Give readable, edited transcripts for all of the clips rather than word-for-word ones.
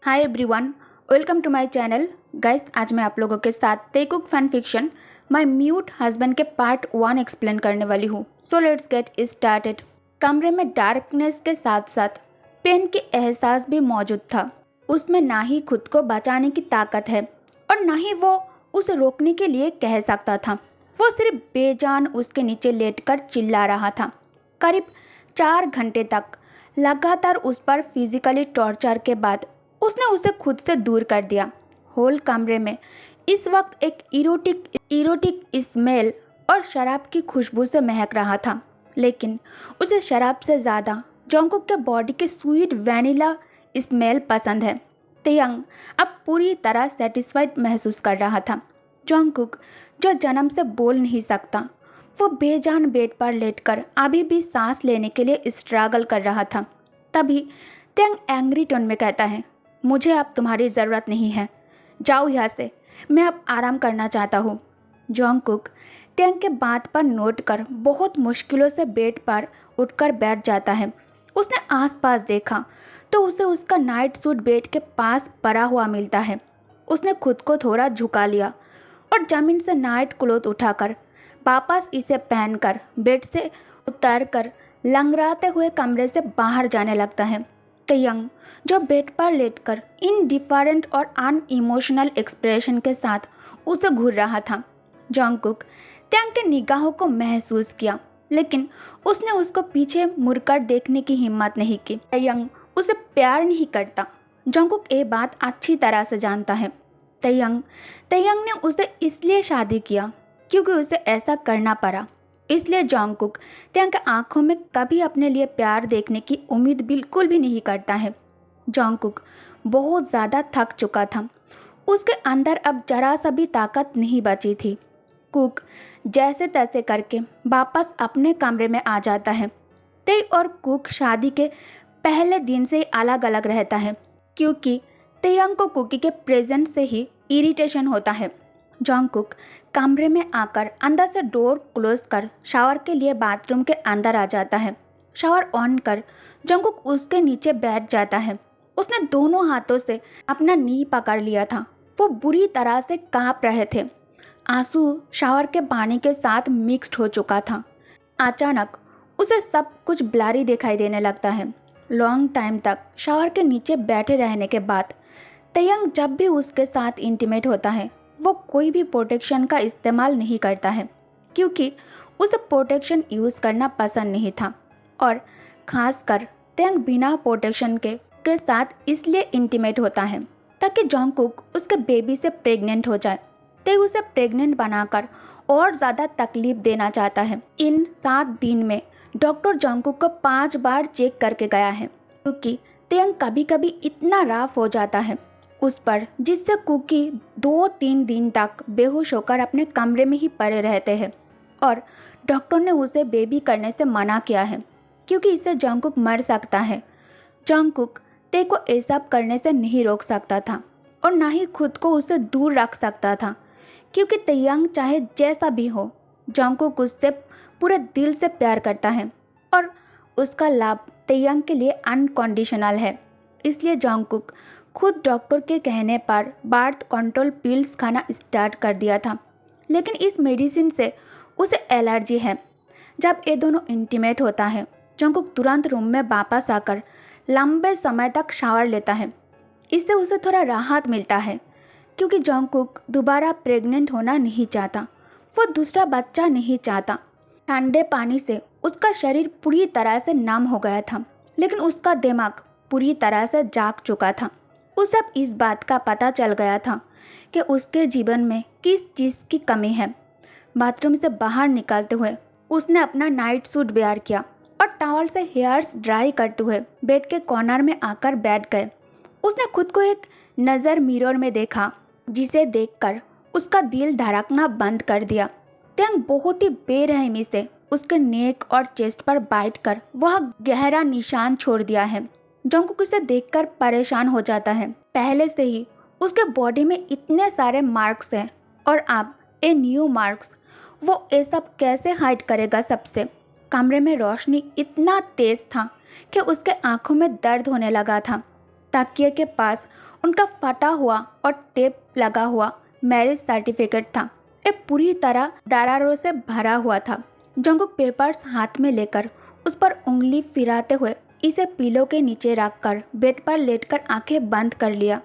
Hi everyone, welcome to my channel. Guys, आज मैं आप लोगों के साथ Taekook fan fiction my mute husband के पार्ट 1 एक्सप्लेन करने वाली हूँ। So let's get started. कमरे में डार्कनेस के साथ साथ पेन की एहसास भी मौजूद था। उसमें ना ही खुद को बचाने की ताकत है और ना ही वो उसे रोकने के लिए कह सकता था। वो सिर्फ बेजान उसके नीचे लेटकर चिल्ला रहा था। करीब 4 घंटे तक लगातार उस पर फिजिकली टॉर्चर के बाद उसने उसे खुद से दूर कर दिया। होल कमरे में इस वक्त एक इरोटिक स्मेल और शराब की खुशबू से महक रहा था, लेकिन उसे शराब से ज़्यादा जोंगकुक के बॉडी के स्वीट वैनिला स्मेल पसंद है। तेयंग अब पूरी तरह सेटिस्फाइड महसूस कर रहा था। जोंगकुक, जो जन्म से बोल नहीं सकता, वो बेजान बेड पर लेटकर अभी भी सांस लेने के लिए स्ट्रगल कर रहा था। तभी तेयंग एंग्री टोन में कहता है, मुझे अब तुम्हारी ज़रूरत नहीं है, जाओ यहाँ से, मैं अब आराम करना चाहता हूँ। जोंगकुक तेयंग के बात पर नोट कर बहुत मुश्किलों से बेड पर उठकर बैठ जाता है। उसने आसपास देखा तो उसे उसका नाइट सूट बेड के पास पड़ा हुआ मिलता है। उसने खुद को थोड़ा झुका लिया और ज़मीन से नाइट क्लॉथ उठाकर वापस इसे पहनकर बेड से उतरकर लंगड़ाते हुए कमरे से बाहर जाने लगता है। तेयंग, जो बेड पर लेटकर इनडिफरेंट और अनइमोशनल एक्सप्रेशन के साथ उसे घूर रहा था। जोंगकुक तेयंग के निगाहों को महसूस किया, लेकिन उसने उसको पीछे मुड़कर देखने की हिम्मत नहीं की। तेयंग उसे प्यार नहीं करता। जोंगकुक ये बात अच्छी तरह से जानता है। तेयंग ने उसे इसलिए शादी किया क्योंकि उसे ऐसा करना पड़ा। इसलिए जोंगकुक तेयंग की आंखों में कभी अपने लिए प्यार देखने की उम्मीद बिल्कुल भी नहीं करता है। जोंगकुक बहुत ज़्यादा थक चुका था। उसके अंदर अब जरा सा भी ताकत नहीं बची थी। कुक जैसे तैसे करके वापस अपने कमरे में आ जाता है। तेई और कुक शादी के पहले दिन से ही अलग अलग रहता है, क्योंकि तेयंग को कुकी के प्रेजेंट से ही इरिटेशन होता है। जोंगकुक कमरे में आकर अंदर से डोर क्लोज कर शावर के लिए बाथरूम के अंदर आ जाता है। शावर ऑन कर जोंगकुक उसके नीचे बैठ जाता है। उसने दोनों हाथों से अपना नी पकड़ लिया था। वो बुरी तरह से कांप रहे थे। आंसू शावर के पानी के साथ मिक्स्ड हो चुका था। अचानक उसे सब कुछ ब्लरी दिखाई देने लगता है। लॉन्ग टाइम तक शावर के नीचे बैठे रहने के बाद तेयंग जब भी उसके साथ इंटीमेट होता है, वो कोई भी प्रोटेक्शन का इस्तेमाल नहीं करता है, क्योंकि उसे प्रोटेक्शन यूज़ करना पसंद नहीं था। और ख़ासकर तेयंग बिना प्रोटेक्शन के साथ इसलिए इंटीमेट होता है ताकि जोंगकुक उसके बेबी से प्रेग्नेंट हो जाए। तेयंग उसे प्रेग्नेंट बनाकर और ज़्यादा तकलीफ देना चाहता है। इन 7 दिन में डॉक्टर जोंगकुक को 5 बार चेक करके गया है, क्योंकि तेयंग कभी कभी इतना रफ हो जाता है उस पर, जिससे कुकी 2-3 दिन तक बेहोश होकर अपने कमरे में ही पड़े रहते हैं। और डॉक्टर ने उसे बेबी करने से मना किया है, क्योंकि इससे जोंगकुक मर सकता है। जोंगकुक ते को ये सब करने से नहीं रोक सकता था और ना ही खुद को उससे दूर रख सकता था, क्योंकि तेयंग चाहे जैसा भी हो, जोंगकुक उससे पूरे दिल से प्यार करता है और उसका लाभ तेयंग के लिए अनकंडीशनल है। इसलिए जोंगकुक खुद डॉक्टर के कहने पर बर्थ कंट्रोल पिल्स खाना स्टार्ट कर दिया था, लेकिन इस मेडिसिन से उसे एलर्जी है। जब ये दोनों इंटीमेट होता है, जोंगकुक तुरंत रूम में वापस आकर लंबे समय तक शावर लेता है। इससे उसे थोड़ा राहत मिलता है, क्योंकि जोंगकुक दोबारा प्रेग्नेंट होना नहीं चाहता। वो दूसरा बच्चा नहीं चाहता। ठंडे पानी से उसका शरीर पूरी तरह से नम हो गया था, लेकिन उसका दिमाग पूरी तरह से जाग चुका था। उसे अब इस बात का पता चल गया था कि उसके जीवन में किस चीज़ की कमी है। बाथरूम से बाहर निकलते हुए उसने अपना नाइट सूट वेयर किया और टॉवल से हेयर्स ड्राई करते हुए बेड के कॉर्नर में आकर बैठ गए। उसने खुद को एक नज़र मिरर में देखा, जिसे देखकर उसका दिल धड़कना बंद कर दिया। तेयंग बहुत ही बेरहमी से उसके नेक और चेस्ट पर बाइट कर वह गहरा निशान छोड़ दिया है। जोंगकुक इसे देखकर परेशान हो जाता है। पहले से ही उसके बॉडी में इतने सारे मार्क्स हैं और अब ये न्यू मार्क्स, वो ये सब कैसे हाइड करेगा सबसे। कमरे में रोशनी इतना तेज था कि उसके आंखों में दर्द होने लगा था। तकिए के पास उनका फटा हुआ और टेप लगा हुआ मैरिज सर्टिफिकेट था। ये पूरी तरह दरारों से भरा हुआ था। जंगकुक पेपर्स हाथ में लेकर उस पर उंगली फिराते हुए इसे पिलो के नीचे रखकर बेड पर लेटकर आंखें बंद कर लिया।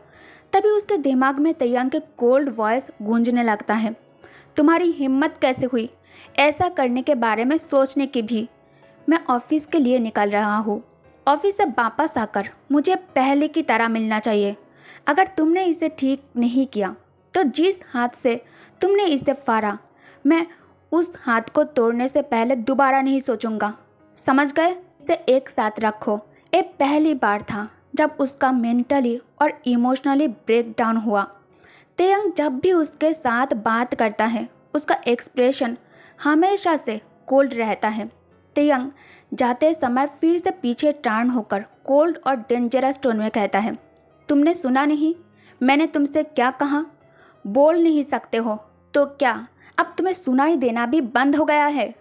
तभी उसके दिमाग में तैयांग के कोल्ड वॉइस गूंजने लगता है। तुम्हारी हिम्मत कैसे हुई ऐसा करने के बारे में सोचने की भी? मैं ऑफिस के लिए निकल रहा हूँ। ऑफिस से वापस आकर मुझे पहले की तरह मिलना चाहिए। अगर तुमने इसे ठीक नहीं किया तो जिस हाथ से तुमने इसे फाड़ा, मैं उस हाथ को तोड़ने से पहले दोबारा नहीं सोचूंगा। समझ गए? इसे एक साथ रखो। ये पहली बार था जब उसका मेंटली और इमोशनली ब्रेकडाउन हुआ। तेयंग जब भी उसके साथ बात करता है उसका एक्सप्रेशन हमेशा से कोल्ड रहता है। तेयंग जाते समय फिर से पीछे टर्न होकर कोल्ड और डेंजरस टोन में कहता है, तुमने सुना नहीं मैंने तुमसे क्या कहा? बोल नहीं सकते हो तो क्या अब तुम्हें सुनाई देना भी बंद हो गया है?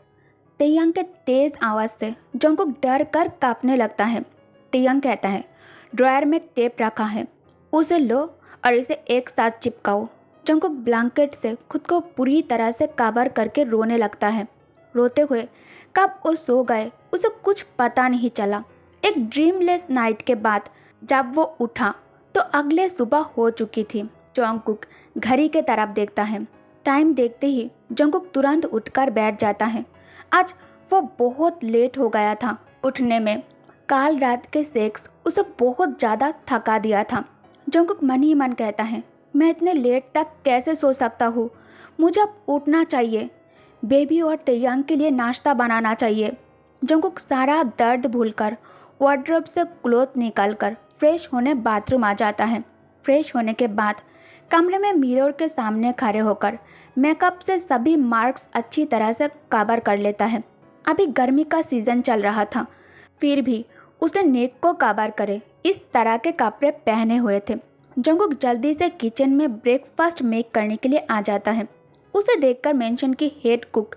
तेयंग के तेज आवाज़ से जंगकुक डर कर कांपने लगता है। तेयंग कहता है, ड्रॉयर में टेप रखा है, उसे लो और इसे एक साथ चिपकाओ। जंगकुक ब्लैंकेट से खुद को पूरी तरह से कवर करके रोने लगता है। रोते हुए कब वो सो गए उसे कुछ पता नहीं चला। एक ड्रीमलेस नाइट के बाद जब वो उठा तो अगले सुबह हो चुकी थी। जंगकुक घड़ी के तरफ देखता है। टाइम देखते ही जंगकुक तुरंत उठकर बैठ जाता है। आज वो बहुत लेट हो गया था उठने में। काल रात के सेक्स उसे बहुत ज़्यादा थका दिया था। जंगकुक मन ही मन कहता है, मैं इतने लेट तक कैसे सो सकता हूँ? मुझे अब उठना चाहिए। बेबी और तेयांग के लिए नाश्ता बनाना चाहिए। जंगकुक सारा दर्द भूलकर वार्डरोब से क्लोथ निकालकर फ्रेश होने बाथरूम आ जाता है। फ्रेश होने के बाद कमरे में मिरर के सामने खड़े होकर मेकअप से सभी मार्क्स अच्छी तरह से कवर कर लेता है। अभी गर्मी का सीज़न चल रहा था, फिर भी उसने नेक को कवर करे इस तरह के कपड़े पहने हुए थे। जंगकुक जल्दी से किचन में ब्रेकफास्ट मेक करने के लिए आ जाता है। उसे देखकर मेंशन की हेड कुक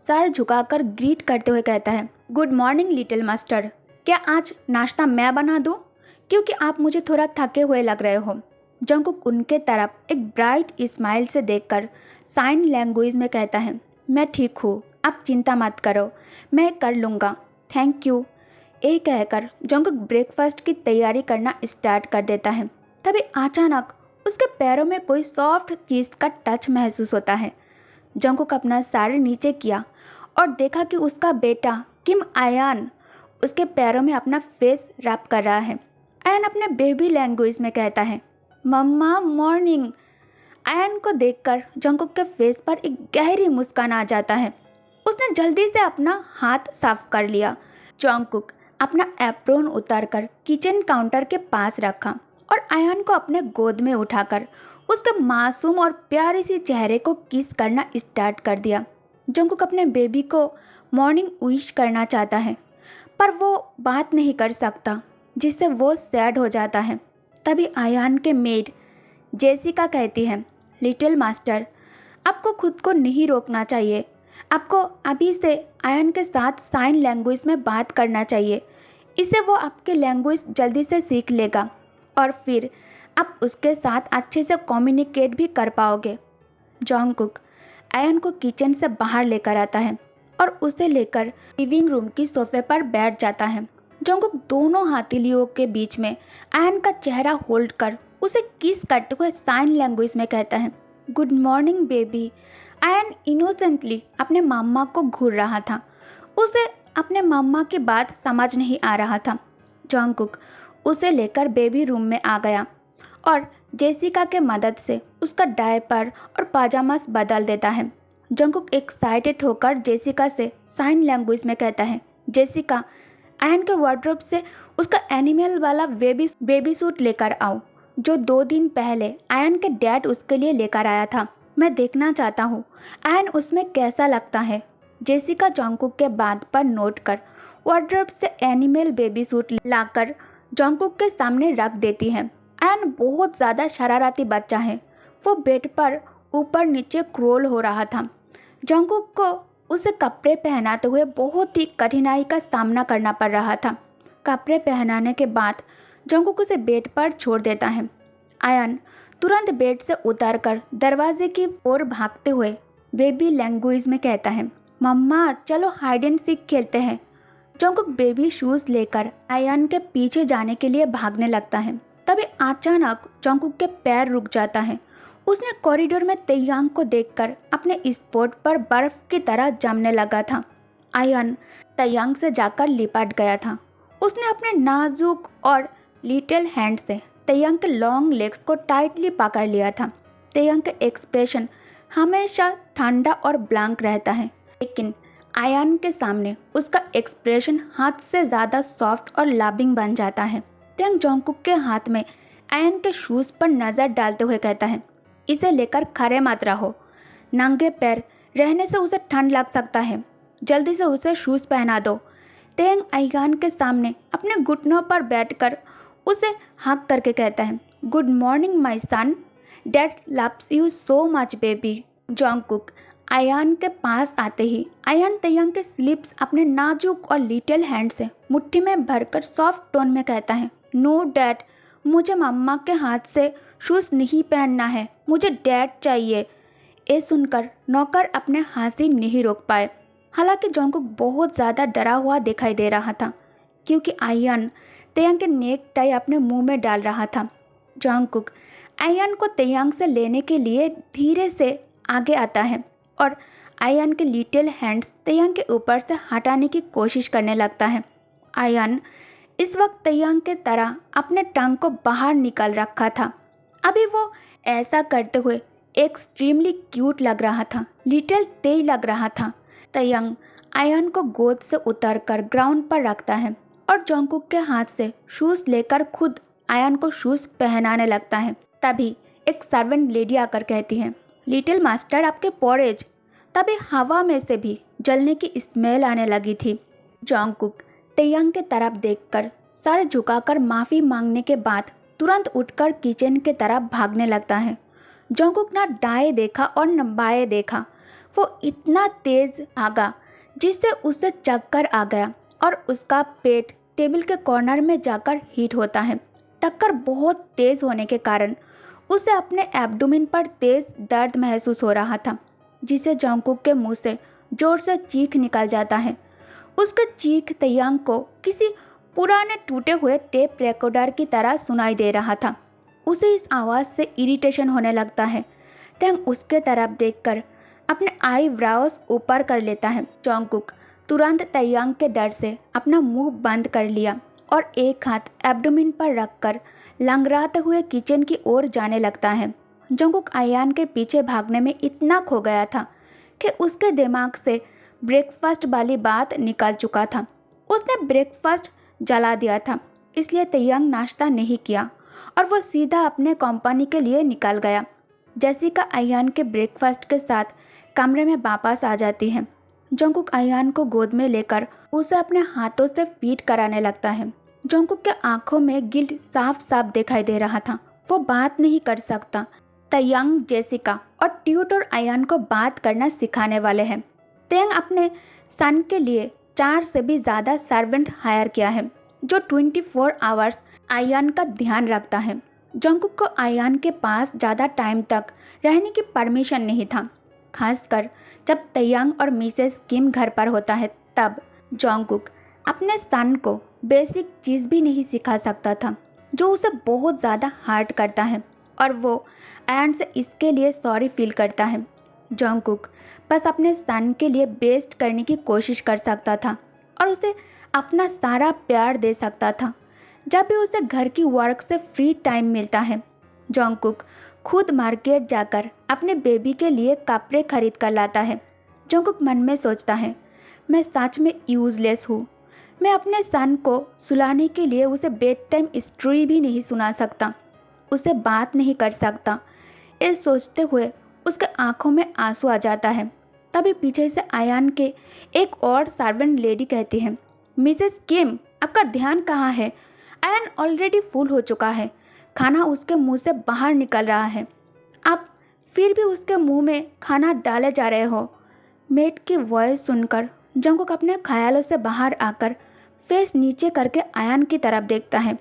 सर झुकाकर ग्रीट करते हुए कहता है, गुड मॉर्निंग लिटिल मास्टर। क्या आज नाश्ता मैं बना दूँ? क्योंकि आप मुझे थोड़ा थके हुए लग रहे हो। जंगकुक उनके तरफ एक ब्राइट स्माइल से देखकर साइन लैंग्वेज में कहता है, मैं ठीक हूँ, आप चिंता मत करो, मैं कर लूँगा, थैंक यू। ये कहकर जंगकुक ब्रेकफास्ट की तैयारी करना स्टार्ट कर देता है। तभी अचानक उसके पैरों में कोई सॉफ्ट चीज़ का टच महसूस होता है। जंगकुक अपना सर नीचे किया और देखा कि उसका बेटा किम आयान उसके पैरों में अपना फेस रैप कर रहा है। आयान अपने बेबी लैंग्वेज में कहता है, मम्मा मॉर्निंग। आयान को देखकर जंगकुक के फेस पर एक गहरी मुस्कान आ जाता है। उसने जल्दी से अपना हाथ साफ कर लिया। जंगकुक अपना एप्रोन उतारकर किचन काउंटर के पास रखा और आयान को अपने गोद में उठाकर उसके मासूम और प्यारी सी चेहरे को किस करना स्टार्ट कर दिया। जंगकुक अपने बेबी को मॉर्निंग विश करना चाहता है पर वो बात नहीं कर सकता, जिससे वो सैड हो जाता है। तभी आयान के मेड जेसिका कहती है, लिटिल मास्टर, आपको खुद को नहीं रोकना चाहिए। आपको अभी से आयान के साथ साइन लैंग्वेज में बात करना चाहिए। इससे वो आपके लैंग्वेज जल्दी से सीख लेगा और फिर आप उसके साथ अच्छे से कम्युनिकेट भी कर पाओगे। जंगकुक आयान को किचन से बाहर लेकर आता है और उसे लेकर लिविंग रूम की सोफे पर बैठ जाता है। जंगकुक दोनों हथेलियों के बीच में आयान का चेहरा होल्ड कर उसे किस करते हुए साइन लैंग्वेज में कहता है, good morning baby. Aayan innocently अपने मम्मा को घूर रहा था। उसे अपने मम्मा की बात समझ नहीं आ रहा था। जंगकुक उसे लेकर बेबी रूम में आ गया और जेसिका के मदद से उसका डायपर और पाजामास बदल देता है। जंगकुक एक्साइटेड होकर जेसिका से साइन लैंग्वेज में कहता है, जेसिका, आयन के वार्डरोब से उसका एनिमल वाला बेबी सूट लेकर आओ, जो 2 दिन पहले आयन के डैड उसके लिए लेकर आया था। मैं देखना चाहता हूँ आयन उसमें कैसा लगता है। जेसिका जंगकुक के बात पर नोट कर वार्डरोब से एनिमल बेबी सूट लाकर जंगकुक के सामने रख देती है। आयन बहुत ज़्यादा शरारती बच्चा है। वो बेड पर ऊपर नीचे क्रोल हो रहा था। जंगकुक को उसे कपड़े पहनाते हुए बहुत ही कठिनाई का सामना करना पड़ रहा था। कपड़े पहनाने के बाद जंगकुक उसे बेड पर छोड़ देता है। आयन तुरंत बेड से उतरकर दरवाजे की ओर भागते हुए बेबी लैंग्वेज में कहता है, मम्मा चलो हाइड एंड सीक खेलते हैं। जंगकुक बेबी शूज लेकर आयन के पीछे जाने के लिए भागने लगता है। तभी अचानक जंगकुक के पैर रुक जाता है। उसने कॉरिडोर में तैयांग को देखकर अपने स्पॉट पर बर्फ की तरह जमने लगा था। आयन तैयांग से जाकर लिपट गया था। उसने अपने नाजुक और लिटिल हैंड से तैयांग के लॉन्ग लेग्स को टाइटली पकड़ लिया था। तैयांग का एक्सप्रेशन हमेशा ठंडा और ब्लैंक रहता है, लेकिन आयन के सामने उसका एक्सप्रेशन हाथ से ज़्यादा सॉफ्ट और लविंग बन जाता है। तैयांग जंगकुक के हाथ में आयन के शूज़ पर नज़र डालते हुए कहता है, इसे लेकर खड़े मत रहो, नंगे पैर रहने से उसे ठंड लग सकता है, जल्दी से उसे शूज़ पहना दो। तैयांग आयन के सामने अपने घुटनों पर बैठकर उसे हक करके कहता है, good morning my son, dad loves you so much baby. Jungkook ion के पास आते ही आयन तैयांग के स्लिप्स अपने नाजुक और लिटिल हैंड से मुट्ठी में भरकर सॉफ्ट टोन में कहता है, नो डैड, मुझे मम्मा के हाथ से शूज़ नहीं पहनना है, मुझे डैड चाहिए। ये सुनकर नौकर अपने हंसी नहीं रोक पाए। हालांकि जंगकुक बहुत ज़्यादा डरा हुआ दिखाई दे रहा था, क्योंकि आयन तैयांग के नेक टाई अपने मुंह में डाल रहा था। जंगकुक आयन को तैयांग से लेने के लिए धीरे से आगे आता है और आयन के लिटिल हैंड्स तैयांग के ऊपर से हटाने की कोशिश करने लगता है। आयन इस वक्त तैयांग के तरह अपने टंग को बाहर निकाल रखा था। अभी वो ऐसा करते हुए एक्सट्रीमली क्यूट लग रहा था, लिटिल तेज लग रहा था। तैयांग आयन को गोद से उतरकर ग्राउंड पर रखता है और जंगकुक के हाथ से शूज़ लेकर खुद आयन को शूज़ पहनाने लगता है। तभी एक सर्वेंट लेडी आकर कहती है, लिटिल मास्टर आपके पोरेज। तभी हवा में से भी जलने की स्मेल आने लगी थी। जंगकुक तैयांग के तरफ देखकर सर झुकाकर माफ़ी मांगने के बाद तुरंत उठकर किचन के तरफ भागने लगता है। जंगकुक ना दाएं देखा और न बाएं देखा, वो इतना तेज भागा जिससे उसे चक्कर आ गया और उसका पेट टेबल के कॉर्नर में जाकर हिट होता है। टक्कर बहुत तेज होने के कारण उसे अपने एब्डोमेन पर तेज दर्द महसूस हो रहा था, जिसे जंगकुक के मुंह से जोर से चीख निकल जाता है। उसका चीख तैयांग को किसी पुराने टूटे हुए टेप रिकॉर्डर की तरह सुनाई दे रहा था। उसे इस आवाज़ से इरिटेशन होने लगता है। तैयांग उसके तरफ देखकर अपने आई ब्राउज ऊपर कर लेता है। जंगकुक तुरंत तैयांग के डर से अपना मुंह बंद कर लिया और एक हाथ एब्डोमेन पर रखकर लंगड़ाते हुए किचन की ओर जाने लगता है। जंगकुक आयन के पीछे भागने में इतना खो गया था कि उसके दिमाग से ब्रेकफास्ट वाली बात निकल चुका था। उसने ब्रेकफास्ट जला दिया था, इसलिए तैयांग नाश्ता नहीं किया और वो सीधा अपने कंपनी के लिए निकल गया। जेसिका आयन के ब्रेकफास्ट के साथ कमरे में वापस आ जाती है। जंगकुक आयन को गोद में लेकर उसे अपने हाथों से फीड कराने लगता है। जंगकुक के आंखों में गिल्ट साफ साफ दिखाई दे रहा था। वो बात नहीं कर सकता। तैयांग जेसिका और ट्यूटर आयन को बात करना सिखाने वाले हैं। तैयांग अपने सन के लिए 4 से भी ज़्यादा सर्वेंट हायर किया है, जो 24 आवर्स आयन का ध्यान रखता है। जंगकुक को आयन के पास ज़्यादा टाइम तक रहने की परमिशन नहीं था, खासकर जब तैयांग और मिसेस किम घर पर होता है। तब जंगकुक अपने सन को बेसिक चीज़ भी नहीं सिखा सकता था, जो उसे बहुत ज़्यादा हर्ट करता है, और वो आयन से इसके लिए सॉरी फील करता है। जंगकुक बस अपने सन के लिए बेस्ट करने की कोशिश कर सकता था और उसे अपना सारा प्यार दे सकता था जब भी उसे घर की वर्क से फ्री टाइम मिलता है। जंगकुक खुद मार्केट जाकर अपने बेबी के लिए कपड़े खरीद कर लाता है। जंगकुक मन में सोचता है, मैं सच में यूज़लेस हूँ। मैं अपने सन को सुलाने के लिए उसे बेड टाइम स्टोरी भी नहीं सुना सकता, उसे बात नहीं कर सकता। ये सोचते हुए उसके आंखों में आंसू आ जाता है। तभी पीछे से आयन के एक और सर्वेंट लेडी कहती है, मिसेस किम, आपका ध्यान कहाँ है? आयन ऑलरेडी फुल हो चुका है, खाना उसके मुंह से बाहर निकल रहा है, आप फिर भी उसके मुंह में खाना डाले जा रहे हो। मेट की वॉइस सुनकर जंगकुक अपने ख्यालों से बाहर आकर फेस नीचे करके आयन की तरफ देखता है।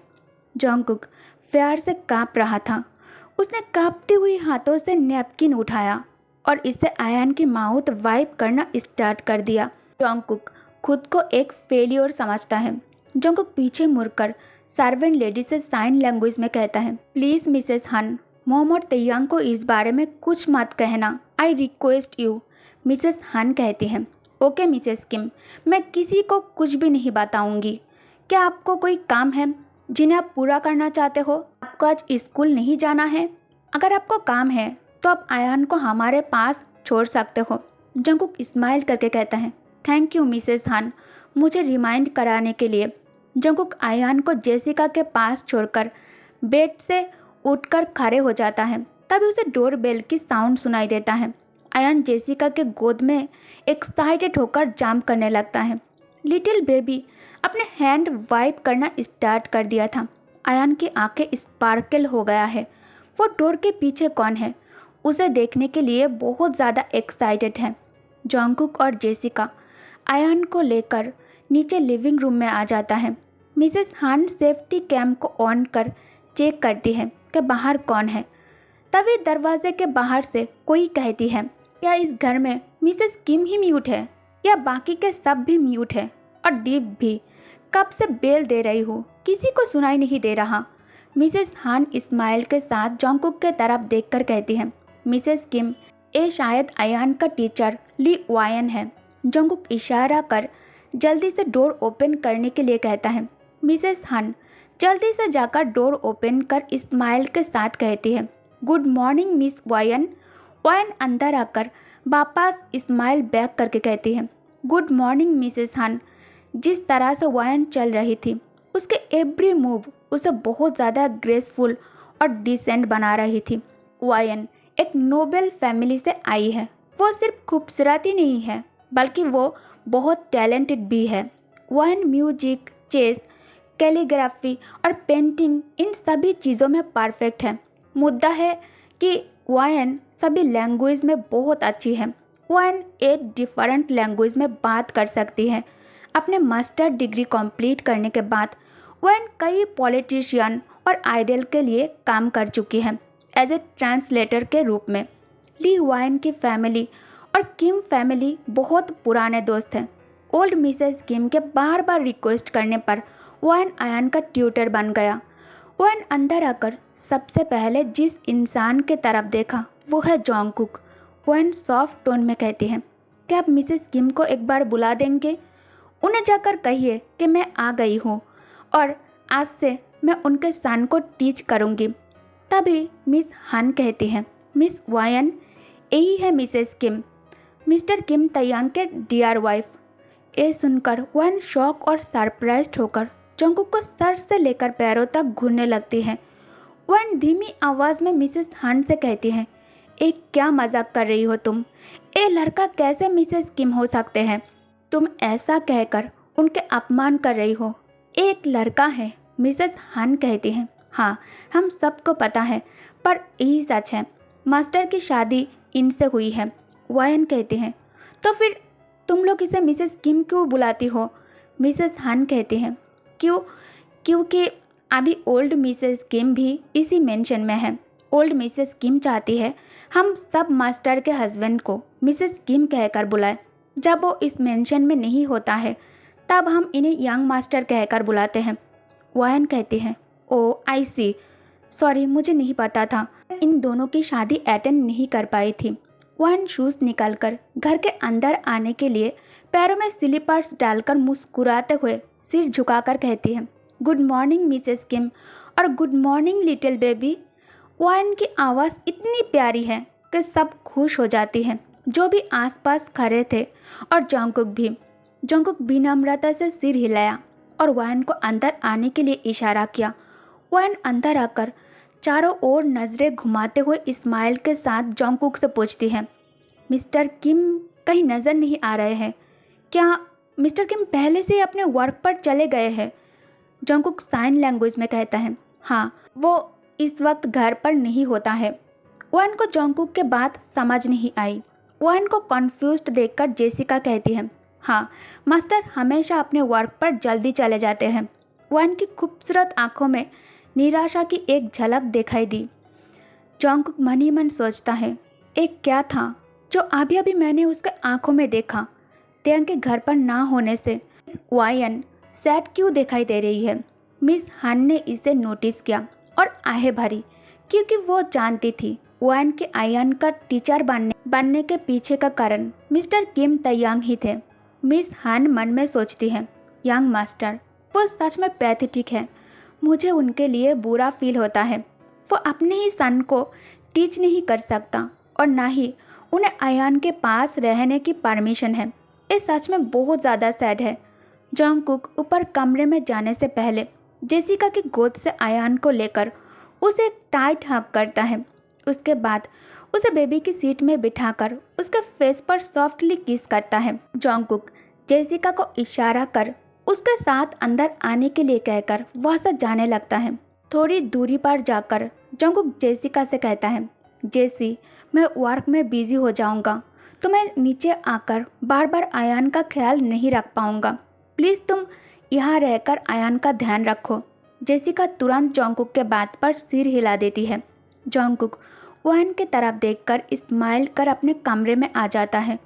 जंगकुक प्यार से काँप रहा था। उसने कांपती हुई हाथों से नैपकिन उठाया और इससे आयान की माउथ वाइप करना स्टार्ट कर दिया। जॉन्गकुक खुद को एक फेलियर समझता है। जॉन्गकुक पीछे मुड़कर सर्वेंट लेडी से साइन लैंग्वेज में कहता है, प्लीज मिसेस हन, मोम और तेयांग को इस बारे में कुछ मत कहना, आई रिक्वेस्ट यू। मिसेस हन कहती हैं, ओके मिसेस किम, मैं किसी को कुछ भी नहीं बताऊंगी। क्या आपको कोई काम है जिन्हें आप पूरा करना चाहते हो? आपको आज स्कूल नहीं जाना है? अगर आपको काम है तो आप आयान को हमारे पास छोड़ सकते हो। जंगकुक स्माइल करके कहता है, थैंक यू मिसेस हान, मुझे रिमाइंड कराने के लिए। जंगकुक आयान को जेसिका के पास छोड़कर बेड से उठकर खड़े हो जाता है। तभी उसे डोर बेल की साउंड सुनाई देता है। आयान जेसिका के गोद में एक्साइटेड होकर जंप करने लगता है। लिटिल बेबी अपने हैंड वाइप करना स्टार्ट कर दिया था। आयान की आंखें स्पार्कल हो गया है। वो डोर के पीछे कौन है उसे देखने के लिए बहुत ज़्यादा एक्साइटेड है। जॉन्गकुक और जेसिका आयान को लेकर नीचे लिविंग रूम में आ जाता है। मिसेस हान सेफ्टी कैम को ऑन कर चेक करती है कि बाहर कौन है। तभी दरवाजे के बाहर से कोई कहती है, क्या इस घर में मिसेस किम ही म्यूट है या बाकी के सब भी म्यूट है? और डीप भी कब से बेल दे रही हूँ, किसी को सुनाई नहीं दे रहा। मिसेस हान स्माइल के साथ जॉन्गकुक के तरफ देखकर कहती है, मिसेस किम, ये शायद आयान का टीचर ली वायन है। जॉन्गकुक इशारा कर जल्दी से डोर ओपन करने के लिए कहता है। मिसेस हान जल्दी से जाकर डोर ओपन कर स्माइल के साथ कहती है, गुड मॉर्निंग मिस वायन। वायन अंदर आकर वापस स्माइल बैक करके कहती है, गुड मॉर्निंग मिसेस हान। जिस तरह से वायन चल रही थी उसके एवरी मूव उसे बहुत ज़्यादा ग्रेसफुल और डिसेंट बना रही थी। वायन एक नोबेल फैमिली से आई है। वो सिर्फ खूबसूरत ही नहीं है बल्कि वो बहुत टैलेंटेड भी है। वायन म्यूजिक, चेस, कैलीग्राफी और पेंटिंग इन सभी चीज़ों में परफेक्ट है। मुद्दा है कि वायन सभी लैंग्वेज में बहुत अच्छी है। वायन 8 डिफरेंट लैंग्वेज में बात कर सकती है। अपने मास्टर डिग्री कंप्लीट करने के बाद वायन कई पॉलिटिशियन और आइडल के लिए काम कर चुकी है एज ए ट्रांसलेटर के रूप में। ली वायन की फैमिली और किम फैमिली बहुत पुराने दोस्त हैं। ओल्ड मिसेस किम के बार बार रिक्वेस्ट करने पर वायन आयान का ट्यूटर बन गया। वायन अंदर आकर सबसे पहले जिस इंसान के तरफ देखा वो है जॉन्गकुक। वायन सॉफ्ट टोन में कहती है, क्या आप मिसेस किम को एक बार बुला देंगे? उन्हें जाकर कहिए कि मैं आ गई हूँ और आज से मैं उनके सन को टीच करूँगी। तभी मिस हान कहती हैं, मिस वायन, यही है मिसेस किम, मिस्टर किम तयांग के डियर वाइफ। ये सुनकर वायन शॉक और सरप्राइज्ड होकर जॉन्गकुक को सर से लेकर पैरों तक घूरने लगती है। वायन धीमी आवाज़ में मिसेस हान से कहती है, एक क्या मजाक कर रही हो तुम? ये लड़का कैसे मिसेस किम हो सकते हैं? तुम ऐसा कहकर उनके अपमान कर रही हो। एक लड़का है, मिसेस हान कहती हैं। हाँ, हम सबको पता है, पर यही सच है, मास्टर की शादी इनसे हुई है। वायन कहती हैं, तो फिर तुम लोग इसे मिसेस किम क्यों बुलाती हो? मिसेस हान कहती हैं, क्योंकि अभी ओल्ड मिसेस किम भी इसी मेंशन में है। ओल्ड मिसेस किम चाहती है हम सब मास्टर के हस्बैंड को मिसेस किम कहकर बुलाएं। जब वो इस मेंशन में नहीं होता है तब हम इन्हें यंग मास्टर कहकर बुलाते हैं। वायन कहती है, ओ आई सी, सॉरी मुझे नहीं पता था। इन दोनों की शादी अटेंड नहीं कर पाई थी। वायन शूज़ निकालकर घर के अंदर आने के लिए पैरों में स्लीपर्स डालकर मुस्कुराते हुए सिर झुकाकर कहती है, गुड मॉर्निंग मिसेस किम और गुड मॉर्निंग लिटिल बेबी। वायन की आवाज़ इतनी प्यारी है कि सब खुश हो जाती हैं, जो भी आसपास खड़े थे और जॉन्गकुक भी। जॉन्गकुक विनम्रता से सिर हिलाया और वायन को अंदर आने के लिए इशारा किया। वायन अंदर आकर चारों ओर नज़रें घुमाते हुए स्माइल के साथ जॉन्गकुक से पूछती है, मिस्टर किम कहीं नज़र नहीं आ रहे हैं क्या? मिस्टर किम पहले से ही अपने वर्क पर चले गए हैं। जॉन्गकुक साइन लैंग्वेज में कहता है, हाँ, वो इस वक्त घर पर नहीं होता है। वायन को जॉन्गकुक के बात समझ नहीं आई। वायन को कन्फ्यूज्ड देखकर जेसिका कहती है, हाँ, मास्टर हमेशा अपने वर्क पर जल्दी चले जाते हैं। वायन की खूबसूरत आंखों में निराशा की एक झलक दिखाई दी। जॉन्गकुक मन ही मन सोचता है, एक क्या था जो अभी अभी मैंने उसके आंखों में देखा। तेयंग के घर पर ना होने से वायन सैड क्यों दिखाई दे रही है। मिस हान ने इसे नोटिस किया और आहें भरी, क्योंकि वो जानती थी वायन के आयन का टीचर बनने के पीछे का कारण मिस्टर किम तयांग ही थे। मिस हान मन में सोचती है, यंग मास्टर वो सच में पैथेटिक है। मुझे उनके लिए बुरा फील होता है। वो अपने ही सन को टीच नहीं कर सकता और ना ही उन्हें आयान के पास रहने की परमिशन है। ये सच में बहुत ज़्यादा सैड है। जॉन्गकुक ऊपर कमरे में जाने से पहले जेसिका की गोद से आयान को लेकर उसे एक टाइट हग करता है। उसके बाद उसे बेबी की सीट में बिठाकर उसके फेस पर सॉफ्टली किस करता है। जॉन्गकुक जेसिका को इशारा कर उसके साथ अंदर आने के लिए कहकर वह से जाने लगता है। थोड़ी दूरी पर जाकर जॉन्गकुक जेसिका से कहता है, जेसी मैं वर्क में बिजी हो जाऊंगा तो मैं नीचे आकर बार बार आयान का ख्याल नहीं रख पाऊंगा। प्लीज़ तुम यहाँ रहकर आयान का ध्यान रखो। जेसिका तुरंत जॉन्गकुक के बात पर सिर हिला देती है। जॉन्गकुक वायन की तरफ देखकर स्माइल कर अपने कमरे में आ जाता है।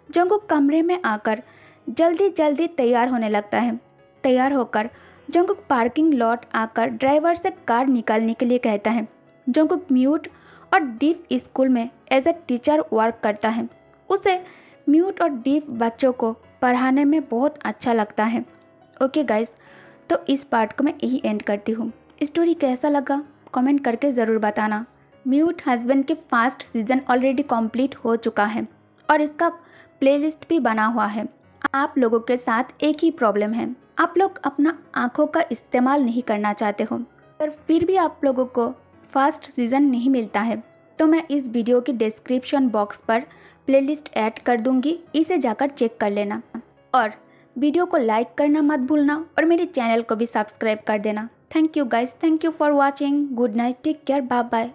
जॉन्गकुक कमरे में आकर जल्दी जल्दी तैयार होने लगता है। तैयार होकर जॉन्गकुक पार्किंग लॉट आकर ड्राइवर से कार निकालने के लिए कहता है। जॉन्गकुक म्यूट और डीफ स्कूल में एज ए टीचर वर्क करता है। उसे म्यूट और डीफ बच्चों को पढ़ाने में बहुत अच्छा लगता है। ओके गाइस, तो इस पार्ट को मैं यही एंड करती हूँ। स्टोरी कैसा लगा कमेंट करके ज़रूर बताना। म्यूट हस्बैंड के फर्स्ट सीज़न ऑलरेडी कंप्लीट हो चुका है और इसका प्लेलिस्ट भी बना हुआ है। आप लोगों के साथ एक ही प्रॉब्लम है, आप लोग अपना आँखों का इस्तेमाल नहीं करना चाहते हो, पर फिर भी आप लोगों को फर्स्ट सीज़न नहीं मिलता है, तो मैं इस वीडियो के डिस्क्रिप्शन बॉक्स पर प्लेलिस्ट ऐड कर दूंगी, इसे जाकर चेक कर लेना। और वीडियो को लाइक करना मत भूलना और मेरे चैनल को भी सब्सक्राइब कर देना। Thank you guys, thank you for watching. Good night, take care, bye bye.